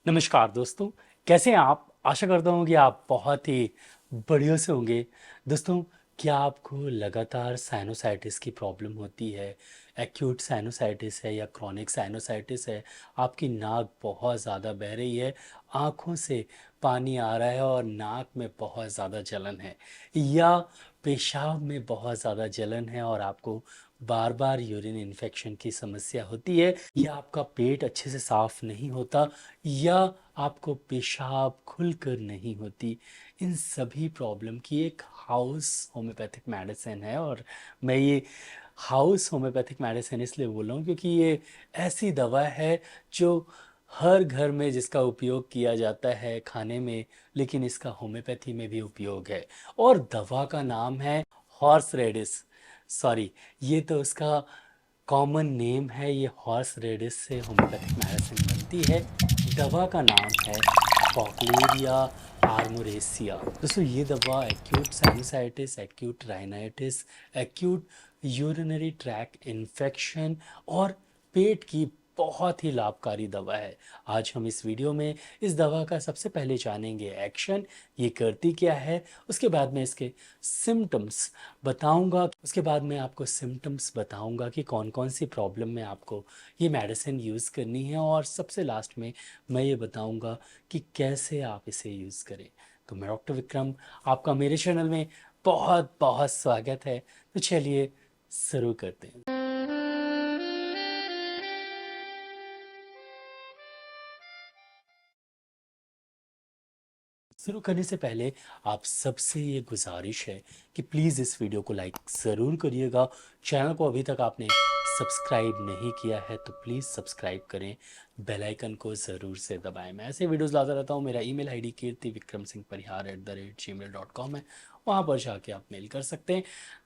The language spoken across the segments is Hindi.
नमस्कार दोस्तों। कैसे हैं आप? आशा करता हूँ कि आप बहुत ही बढ़िया से होंगे। दोस्तों, क्या आपको लगातार साइनोसाइटिस की प्रॉब्लम होती है? एक्यूट साइनोसाइटिस है या क्रॉनिक साइनोसाइटिस है? आपकी नाक बहुत ज़्यादा बह रही है, आँखों से पानी आ रहा है और नाक में बहुत ज़्यादा जलन है, या पेशाब में बहुत ज़्यादा जलन है और आपको बार बार यूरिन इन्फेक्शन की समस्या होती है, या आपका पेट अच्छे से साफ नहीं होता, या आपको पेशाब खुलकर नहीं होती। इन सभी प्रॉब्लम की एक हाउस होम्योपैथिक मेडिसिन है। और मैं ये हाउस होम्योपैथिक मेडिसिन इसलिए बोल रहा हूँ क्योंकि ये ऐसी दवा है जो हर घर में जिसका उपयोग किया जाता है खाने में, लेकिन इसका होम्योपैथी में भी उपयोग है। और दवा का नाम है हॉर्स रेडिस। सॉरी, ये तो उसका कॉमन नेम है। ये हॉर्स रेडिस से होम्योपैथिक मेडिसिन बनती है। दवा का नाम है पॉकलेरिया आर्मोरेसिया। दोस्तों, ये दवा acute sinusitis, acute rhinitis, acute urinary track infection और पेट की बहुत ही लाभकारी दवा है। आज हम इस वीडियो में इस दवा का सबसे पहले जानेंगे एक्शन, ये करती क्या है। उसके बाद में इसके सिम्टम्स बताऊंगा। उसके बाद मैं आपको सिम्टम्स बताऊंगा कि कौन कौन सी प्रॉब्लम में आपको ये मेडिसिन यूज़ करनी है, और सबसे लास्ट में मैं ये बताऊंगा कि कैसे आप इसे यूज़ करें। तो मैं डॉक्टर विक्रम, आपका मेरे चैनल में बहुत बहुत स्वागत है। तो चलिए शुरू करते हैं। शुरू करने से पहले आप सबसे ये गुजारिश है कि प्लीज़ इस वीडियो को लाइक ज़रूर करिएगा। चैनल को अभी तक आपने सब्सक्राइब नहीं किया है तो प्लीज़ सब्सक्राइब करें, बेल आइकन को ज़रूर से दबाएं। मैं ऐसे वीडियोस लाता रहता हूँ। मेरा ईमेल आईडी kirtivikramsinghparihar@gmail.com है, वहाँ पर जाके आप मेल कर सकते हैं।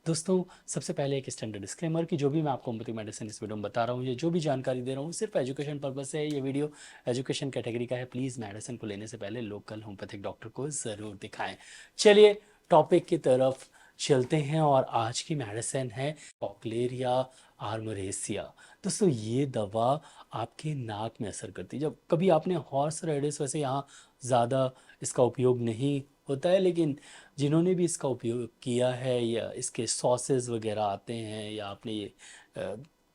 दोस्तों, सबसे पहले एक स्टैंडर्ड डिस्क्लेमर कि जो भी मैं आपको होम्योपैथिक मेडिसिन इस वीडियो में बता रहा हूँ, ये जो भी जानकारी दे रहा हूँ सिर्फ एजुकेशन पर्पस से है। ये वीडियो एजुकेशन कैटेगरी का है। प्लीज़ मेडिसिन को लेने से पहले लोकल होम्योपैथिक डॉक्टर को ज़रूर दिखाएं। चलिए टॉपिक की तरफ चलते हैं, और आज की मेडिसिन है पॉकलेरिया आर्मोरेसिया। दोस्तों, ये दवा आपके नाक में असर करती है। जब कभी आपने हॉर्स रेडिस, वैसे यहाँ ज़्यादा इसका उपयोग नहीं होता है, लेकिन जिन्होंने भी इसका उपयोग किया है या इसके सॉसेज वगैरह आते हैं, या आपने ये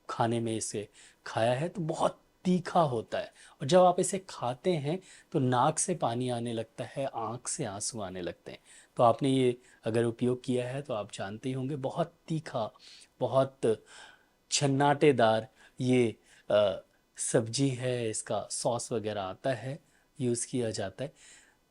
खाने में इसे खाया है, तो बहुत तीखा होता है। और जब आप इसे खाते हैं तो नाक से पानी आने लगता है, आँख से आंसू आने लगते हैं। तो आपने ये अगर उपयोग किया है तो आप जानते ही होंगे, बहुत तीखा, बहुत छन्नाटेदार ये सब्जी है। इसका सॉस वगैरह आता है, यूज़ किया जाता है।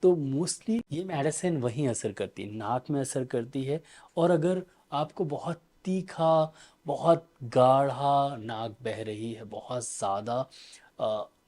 तो मोस्टली ये मेडिसिन वहीं असर करती है, नाक में असर करती है। और अगर आपको बहुत तीखा, बहुत गाढ़ा नाक बह रही है, बहुत ज़्यादा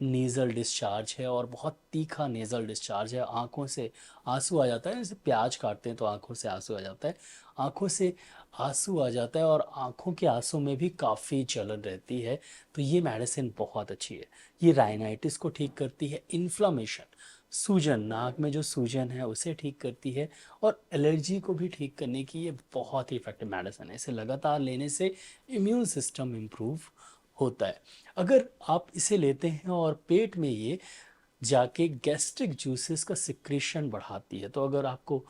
नेज़ल डिस्चार्ज है और बहुत तीखा नेज़ल डिस्चार्ज है, आँखों से आंसू आ जाता है, जैसे प्याज काटते हैं तो आँखों से आंसू आ जाता है, आँखों से आंसू आ जाता है और आँखों के आंसू में भी काफ़ी जलन रहती है, तो ये मेडिसिन बहुत अच्छी है। ये राइनाइटिस को ठीक करती है, इन्फ्लामेशन, सूजन, नाक में जो सूजन है उसे ठीक करती है, और एलर्जी को भी ठीक करने की ये बहुत ही इफेक्टिव मेडिसिन है। इसे लगातार लेने से इम्यून सिस्टम इम्प्रूव होता है। अगर आप इसे लेते हैं और पेट में ये जाके गैस्ट्रिक जूसेस का सिक्रेशन बढ़ाती है, तो अगर आपको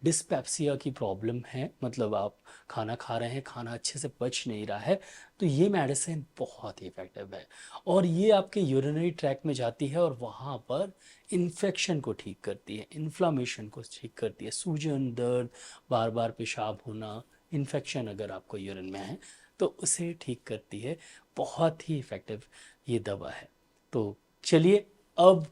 डिस्पेप्सिया की प्रॉब्लम है, मतलब आप खाना खा रहे हैं, खाना अच्छे से पच नहीं रहा है, तो ये मेडिसिन बहुत ही इफेक्टिव है। और ये आपके यूरिनरी ट्रैक में जाती है और वहाँ पर इन्फेक्शन को ठीक करती है, इन्फ्लामेशन को ठीक करती है, सूजन, दर्द, बार बार पेशाब होना, इन्फेक्शन अगर आपको यूरिन में है तो उसे ठीक करती है। बहुत ही इफेक्टिव ये दवा है। तो चलिए अब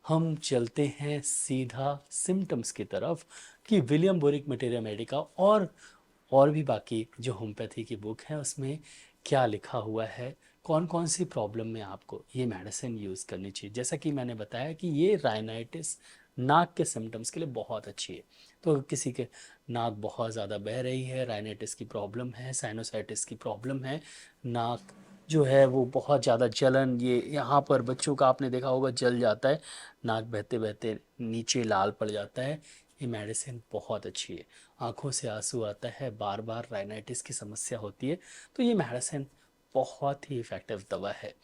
हम चलते हैं सीधा सिम्टम्स की तरफ कि विलियम बोरिक मटेरिया मेडिका और भी बाकी जो होम्योपैथी की बुक है उसमें क्या लिखा हुआ है, कौन कौन सी प्रॉब्लम में आपको ये मेडिसिन यूज़ करनी चाहिए। जैसा कि मैंने बताया कि ये राइनाइटिस, नाक के सिम्टम्स के लिए बहुत अच्छी है। तो अगर किसी के नाक बहुत ज़्यादा बह रही है, राइनाइटिस की प्रॉब्लम है, साइनोसाइटिस की प्रॉब्लम है, नाक जो है वो बहुत ज़्यादा जलन, ये यहाँ पर बच्चों का आपने देखा होगा जल जाता है, नाक बहते बहते नीचे लाल पड़ जाता है, ये मेडिसिन बहुत अच्छी है। आँखों से आंसू आता है, बार बार राइनाइटिस की समस्या होती है, तो ये मेडिसिन बहुत ही इफ़ेक्टिव दवा है।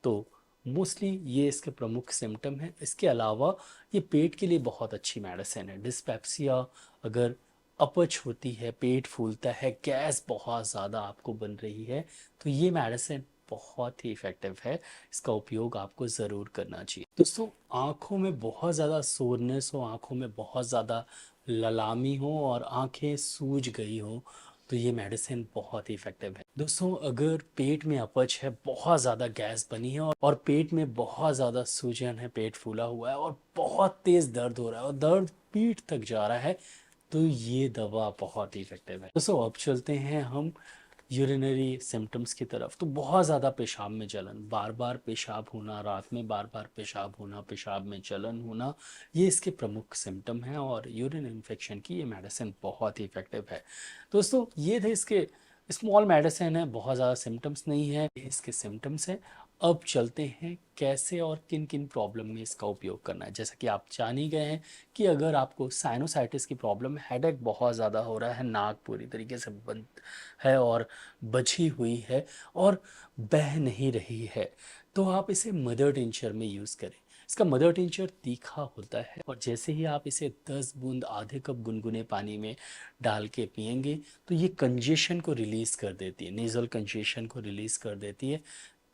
तो मोस्टली ये इसके प्रमुख सिम्टम है। इसके अलावा ये पेट के लिए बहुत अच्छी मेडिसिन है। डिस्पेप्सिया, अगर अपच होती है, पेट फूलता है, गैस बहुत ज़्यादा आपको बन रही है, तो ये मेडिसिन बहुत ही इफ़ेक्टिव है। इसका उपयोग आपको ज़रूर करना चाहिए। दोस्तों, आँखों में बहुत ज़्यादा सोरनेस हो, आँखों में बहुत ज़्यादा ललामी हो और आँखें सूज गई हो, तो ये मेडिसिन बहुत ही इफ़ेक्टिव है। दोस्तों, अगर पेट में अपच है, बहुत ज़्यादा गैस बनी है और पेट में बहुत ज़्यादा सूजन है, पेट फूला हुआ है और बहुत तेज़ दर्द हो रहा है और दर्द पीठ तक जा रहा है, तो ये दवा बहुत ही इफ़ेक्टिव है। दोस्तों, अब चलते हैं हम यूरिनरी सिम्टम्स की तरफ। तो बहुत ज़्यादा पेशाब में जलन, बार बार पेशाब होना, रात में बार बार पेशाब होना, पेशाब में जलन होना, ये इसके प्रमुख सिम्टम हैं और यूरिन इन्फेक्शन की ये मेडिसिन बहुत ही इफ़ेक्टिव है। दोस्तों, ये थे इसके स्मॉल मेडिसिन है, बहुत ज़्यादा सिम्टम्स नहीं है, ये इसके सिम्टम्स हैं। अब चलते हैं कैसे और किन किन प्रॉब्लम में इसका उपयोग करना है। जैसा कि आप जान ही गए हैं कि अगर आपको साइनोसाइटिस की प्रॉब्लम, हेडेक बहुत ज़्यादा हो रहा है, नाक पूरी तरीके से बंद है और बची हुई है और बह नहीं रही है, तो आप इसे मदर टिंचर में यूज़ करें। इसका मदर टिंचर तीखा होता है और जैसे ही आप इसे 10 बूंद आधे कप गुनगुने पानी में डाल के पिएंगे, तो ये कंजेशन को रिलीज़ कर देती है, नेज़ल कंजेशन को रिलीज़ कर देती है।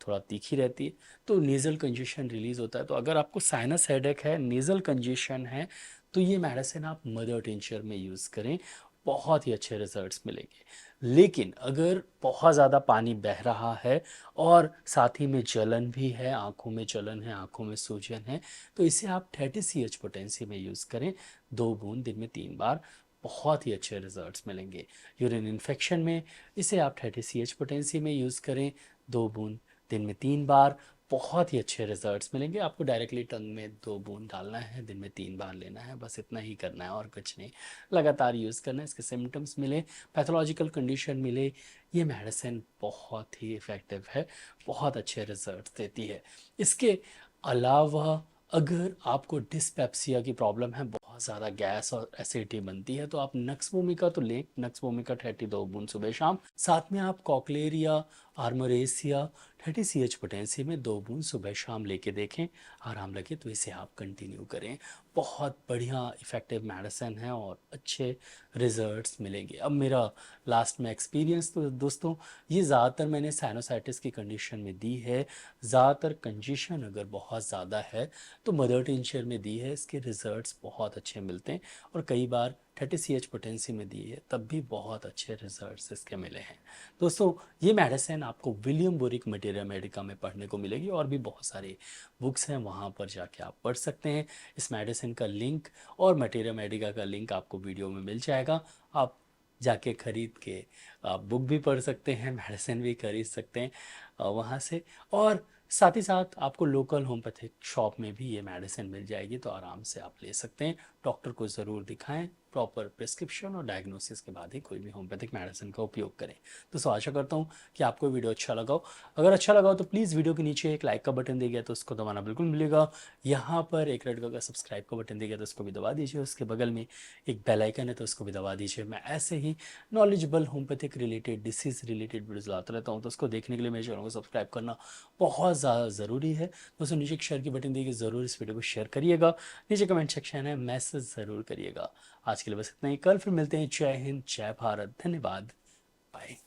थोड़ा तीखी रहती है, तो नेज़ल कंजेशन रिलीज़ होता है। तो अगर आपको साइनस हेडेक है, नेज़ल कंजेशन है, तो ये मेडिसिन आप मदर टिंचर में यूज़ करें, बहुत ही अच्छे रिजल्ट्स मिलेंगे। लेकिन अगर बहुत ज़्यादा पानी बह रहा है और साथ ही में जलन भी है, आँखों में जलन है, आँखों में सूजन है, तो इसे आप 30 CH पोटेंसी में यूज़ करें, 2 बूंद दिन में 3 बार, बहुत ही अच्छे रिजल्ट्स मिलेंगे। यूरिन इन्फेक्शन में इसे आप 30 CH पोटेंसी में यूज़ करें, 2 बूंद दिन में 3 बार, बहुत ही अच्छे रिजल्ट्स मिलेंगे। आपको डायरेक्टली टंग में 2 बूंद डालना है, दिन में 3 बार लेना है, बस इतना ही करना है और कुछ नहीं। लगातार यूज़ करना है, इसके सिम्टम्स मिले, पैथोलॉजिकल कंडीशन मिले, ये मेडिसिन बहुत ही इफ़ेक्टिव है, बहुत अच्छे रिजल्ट्स देती है। इसके अलावा अगर आपको डिस्पेप्सिया की प्रॉब्लम है, बहुत ज़्यादा गैस और एसिडिटी बनती है, तो आप नक्स वोमिका तो लें, नक्स वोमिका 32 बूंद सुबह शाम, साथ में आप कॉकलेरिया, आर्मोरेसिया 30 CH पोटेंसी में 2 बूंद सुबह शाम लेके देखें, आराम लगे तो इसे आप कंटिन्यू करें। बहुत बढ़िया इफ़ेक्टिव मेडिसिन है और अच्छे रिजल्ट्स मिलेंगे। अब मेरा लास्ट में एक्सपीरियंस, तो दोस्तों, ये ज़्यादातर मैंने साइनोसाइटिस की कंडीशन में दी है, ज़्यादातर कंजेशन अगर बहुत ज़्यादा है तो मदर टिंचर में दी है, इसके रिजल्ट्स बहुत अच्छे मिलते हैं और कई बार 30 CH पोटेंसी में दी है, तब भी बहुत अच्छे रिजल्ट्स इसके मिले हैं। दोस्तों, ये मेडिसिन आपको विलियम बोरिक मटेरिया मेडिका में पढ़ने को मिलेगी और भी बहुत सारे बुक्स हैं, वहाँ पर जाके आप पढ़ सकते हैं। इस मेडिसिन का लिंक और मटेरिया मेडिका का लिंक आपको वीडियो में मिल जाएगा, आप जाके खरीद के आप बुक भी पढ़ सकते हैं, मेडिसिन भी खरीद सकते हैं वहाँ से। और साथ ही साथ आपको लोकल होम्योपैथिक शॉप में भी ये मेडिसिन मिल जाएगी, तो आराम से आप ले सकते हैं। डॉक्टर को ज़रूर दिखाएं, प्रॉपर प्रिस्क्रिप्शन और डायग्नोसिस के बाद ही कोई भी होम्योपैथिक मेडिसिन का उपयोग करें। तो आशा करता हूँ कि आपको वीडियो अच्छा लगा हो। अगर अच्छा लगा हो तो प्लीज़ वीडियो के नीचे एक लाइक का बटन दिया गया तो उसको दबाना बिल्कुल मिलेगा। यहाँ पर एक रेड कलर का सब्सक्राइब का बटन दिया गया तो उसको भी दबा दीजिए। उसके बगल में एक बेल आइकन है तो उसको भी दबा दीजिए। मैं ऐसे ही knowledgeable homeopathic related, disease related videos लाता रहता हूँ, तो उसको देखने के लिए मेरे चैनल को सब्सक्राइब करना बहुत ज़्यादा ज़रूरी है। दोस्तों, नीचे एक शेयर की बटन दी, ज़रूर इस वीडियो को शेयर करिएगा, नीचे कमेंट सेक्शन है, मैसेज ज़रूर करिएगा। आज के लिए बस इतना ही, कल फिर मिलते हैं। जय हिंद, जय भारत, धन्यवाद, बाय।